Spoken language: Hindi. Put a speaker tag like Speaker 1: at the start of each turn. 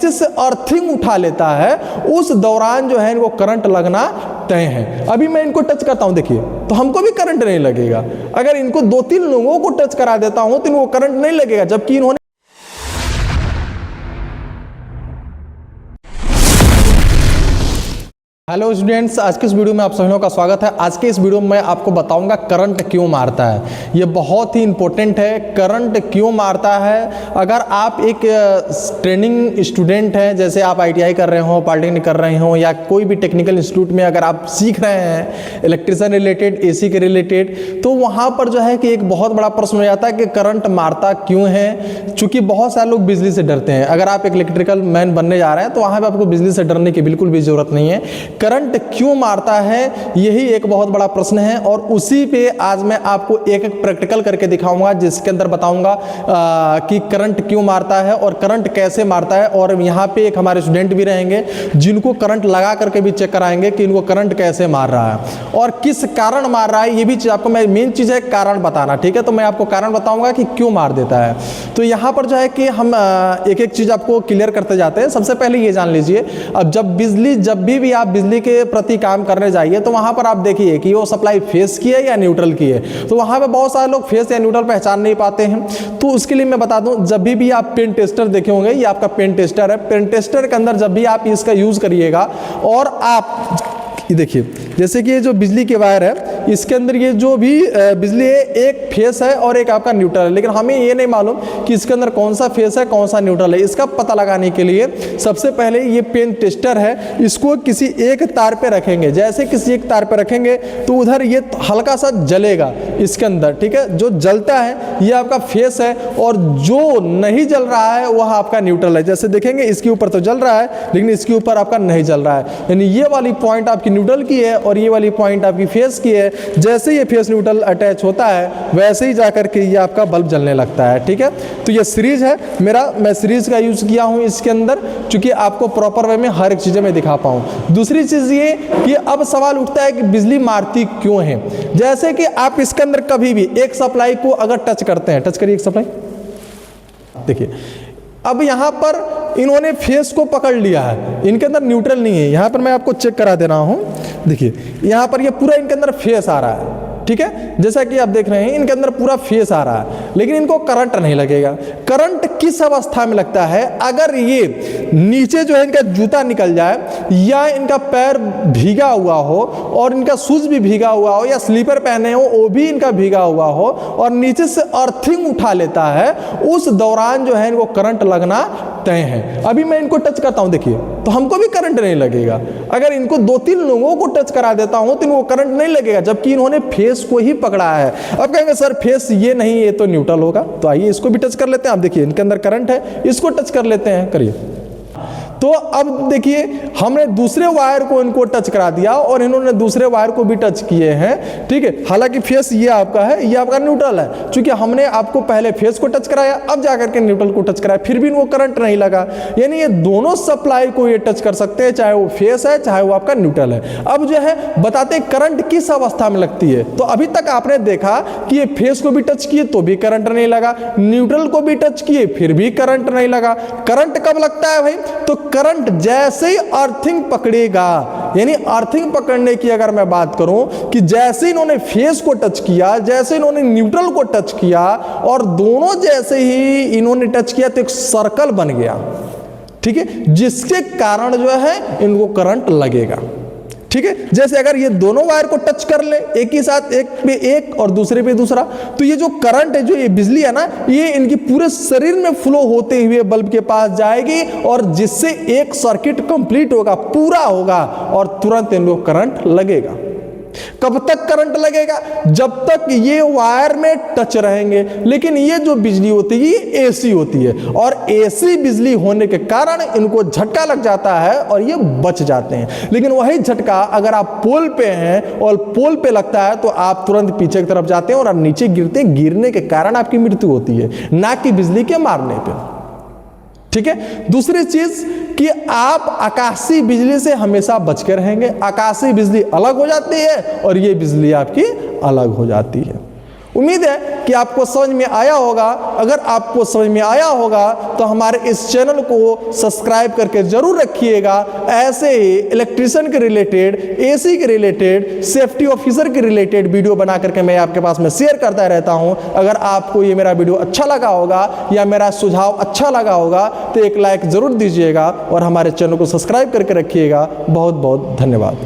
Speaker 1: से अर्थिंग उठा लेता है उस दौरान जो है इनको करंट लगना तय है। अभी मैं इनको टच करता हूं, देखिए तो हमको भी करंट नहीं लगेगा। अगर इनको 2-3 लोगों को टच करा देता हूं तो इनको करंट नहीं लगेगा, जबकि इन्होंने हेलो स्टूडेंट्स, आज के इस वीडियो में आप सभी लोगों का स्वागत है। आज के इस वीडियो में मैं आपको बताऊंगा करंट क्यों मारता है। ये बहुत ही इंपॉर्टेंट है, करंट क्यों मारता है। अगर आप एक ट्रेनिंग स्टूडेंट हैं, जैसे आप ITI कर रहे हो, पॉलिटेक्निक कर रहे हो, या कोई भी टेक्निकल इंस्टीट्यूट में अगर आप सीख रहे हैं इलेक्ट्रिशियन रिलेटेड, AC के रिलेटेड, तो वहाँ पर जो है कि एक बहुत बड़ा प्रश्न हो जाता है कि करंट मारता क्यों है। चूँकि बहुत सारे लोग बिजली से डरते हैं। अगर आप एक इलेक्ट्रिकल मैन बनने जा रहे हैं तो वहाँ पर आपको बिजली से डरने की बिल्कुल भी जरूरत नहीं है। करंट क्यों मारता है, यही एक बहुत बड़ा प्रश्न है, और उसी पे आज मैं आपको एक एक प्रैक्टिकल करके दिखाऊंगा, जिसके अंदर बताऊंगा कि करंट क्यों मारता है और करंट कैसे मारता है। और यहाँ पे एक हमारे स्टूडेंट भी रहेंगे जिनको करंट लगा करके भी चेक कराएंगे कि इनको करंट कैसे मार रहा है और किस कारण मार रहा है। ये भी चीज आपको, मैं मेन चीज है कारण बताना, ठीक है। तो मैं आपको कारण बताऊंगा कि क्यों मार देता है। तो यहाँ पर जो है कि हम एक एक चीज आपको क्लियर करते जाते हैं। सबसे पहले ये जान लीजिए, अब जब भी आप बिजली के प्रति काम करने जाइए तो वहां पर आप देखिए कि वो सप्लाई फेस की है या न्यूट्रल की है। तो वहां पे बहुत सारे लोग फेस या न्यूट्रल पहचान नहीं पाते हैं। तो उसके लिए मैं बता दूं, जब भी आप पेन टेस्टर देखे होंगे, ये आपका पेन टेस्टर है। पेन टेस्टर के अंदर जब भी आप इसका यूज करिएगा और आप ये देखिए, जैसे कि ये जो बिजली के वायर है, इसके अंदर ये जो भी बिजली है, एक फेस है और एक आपका न्यूट्रल है। लेकिन हमें ये नहीं मालूम कि इसके अंदर कौन सा फेस है कौन सा न्यूट्रल है। इसका पता लगाने के लिए सबसे पहले ये पेन टेस्टर है, इसको किसी एक तार पे रखेंगे। जैसे किसी एक तार पे रखेंगे तो उधर ये हल्का सा जलेगा इसके अंदर, ठीक है। जो जलता है ये आपका फेस है और जो नहीं जल रहा है वह आपका न्यूट्रल है। जैसे देखेंगे इसके ऊपर तो जल रहा है लेकिन इसके ऊपर आपका नहीं जल रहा है, यानी ये वाली पॉइंट आपकी न्यूट्रल की है और ये वाली पॉइंट आपकी फेस की है। जैसे ये फेस न्यूट्रल अटैच होता है वैसे ही जाकर के ये आपका बल्ब जलने लगता है, ठीक है। तो ये सीरीज है मेरा, मैं सीरीज का यूज किया हूं इसके अंदर, क्योंकि आपको प्रॉपर वे में हर एक चीजें मैं दिखा पाऊं। दूसरी चीज ये कि अब सवाल उठता है कि बिजली मारती क्यों है। जैसे कि आप इसके अंदर कभी भी एक सप्लाई को अगर टच करते हैं, टच करिए एक सप्लाई, देखिए अब यहां पर इन्होंने फेस को पकड़ लिया है, इनके अंदर न्यूट्रल नहीं है। यहां पर मैं आपको चेक करा दे रहा हूं, देखिए यहां पर ये पूरा इनके अंदर फेस आ रहा है, ठीक है। जैसा कि आप देख रहे हैं इनके अंदर पूरा फेस आ रहा है, लेकिन इनको करंट नहीं लगेगा। करंट किस अवस्था में लगता है, अगर ये नीचे जो है इनका जूता निकल जाए या इनका पैर भीगा हुआ हो और इनका शूज भी भीगा हुआ हो या स्लीपर पहने हो वो भी इनका भीगा हुआ हो और नीचे से अर्थिंग उठा लेता है, उस दौरान जो है इनको करंट लगना तय है। अभी मैं इनको टच करता हूं, देखिए तो हमको भी करंट नहीं लगेगा। अगर इनको 2-3 लोगों को टच करा देता हूं तो इनको करंट नहीं लगेगा, जबकि इन्होंने फेस को ही पकड़ा है। अब कहेंगे सर फेस ये नहीं, ये तो न्यूट्रल होगा। तो आइए इसको भी टच कर लेते हैं। आप देखिए इनके अंदर करंट है, इसको टच कर लेते हैं, करिए। तो अब देखिए हमने दूसरे वायर को इनको टच करा दिया और इन्होंने दूसरे वायर को भी टच किए हैं, ठीक है। हालांकि फेस ये आपका है, ये आपका न्यूट्रल है। क्योंकि हमने आपको पहले फेस को टच कराया, अब जाकर के न्यूट्रल को टच कराया, फिर भी इनको करंट नहीं लगा। यानी ये दोनों सप्लाई को ये टच कर सकते हैं, चाहे वो फेस है चाहे वो आपका न्यूट्रल है। अब जो है बताते हैं करंट किस अवस्था में लगती है। तो अभी तक आपने देखा कि ये फेस को भी टच किए तो भी करंट नहीं लगा, न्यूट्रल को भी टच किए फिर भी करंट नहीं लगा। करंट कब लगता है भाई, तो करंट जैसे ही अर्थिंग पकड़ेगा, यानी अर्थिंग पकड़ने की अगर मैं बात करूं कि जैसे इन्होंने फेस को टच किया, जैसे इन्होंने न्यूट्रल को टच किया और दोनों जैसे ही इन्होंने टच किया तो एक सर्कल बन गया, ठीक है, जिसके कारण जो है इनको करंट लगेगा, ठीक है। जैसे अगर ये दोनों वायर को टच कर ले एक ही साथ, एक पे एक और दूसरे पे दूसरा, तो ये जो करंट है, जो ये बिजली है ना, ये इनकी पूरे शरीर में फ्लो होते हुए बल्ब के पास जाएगी और जिससे एक सर्किट कंप्लीट होगा, पूरा होगा और तुरंत इनको करंट लगेगा। कब तक करंट लगेगा, जब तक ये वायर में टच रहेंगे। लेकिन ये जो बिजली होती है ये AC होती है और AC बिजली होने के कारण इनको झटका लग जाता है और ये बच जाते हैं। लेकिन वही झटका अगर आप पोल पे हैं और पोल पे लगता है तो आप तुरंत पीछे की तरफ जाते हैं और आप नीचे गिरते हैं, गिरने के कारण आपकी मृत्यु होती है, ना कि बिजली के मारने पे, ठीक है। दूसरी चीज कि आप आकाशीय बिजली से हमेशा बच के रहेंगे। आकाशीय बिजली अलग हो जाती है और ये बिजली आपकी अलग हो जाती है। उम्मीद है कि आपको समझ में आया होगा। अगर आपको समझ में आया होगा तो हमारे इस चैनल को सब्सक्राइब करके जरूर रखिएगा। ऐसे ही इलेक्ट्रिशियन के रिलेटेड, एसी के रिलेटेड, सेफ्टी ऑफिसर के रिलेटेड वीडियो बना करके मैं आपके पास में शेयर करता रहता हूं। अगर आपको ये मेरा वीडियो अच्छा लगा होगा या मेरा सुझाव अच्छा लगा होगा तो एक लाइक ज़रूर दीजिएगा और हमारे चैनल को सब्सक्राइब करके रखिएगा। बहुत बहुत धन्यवाद।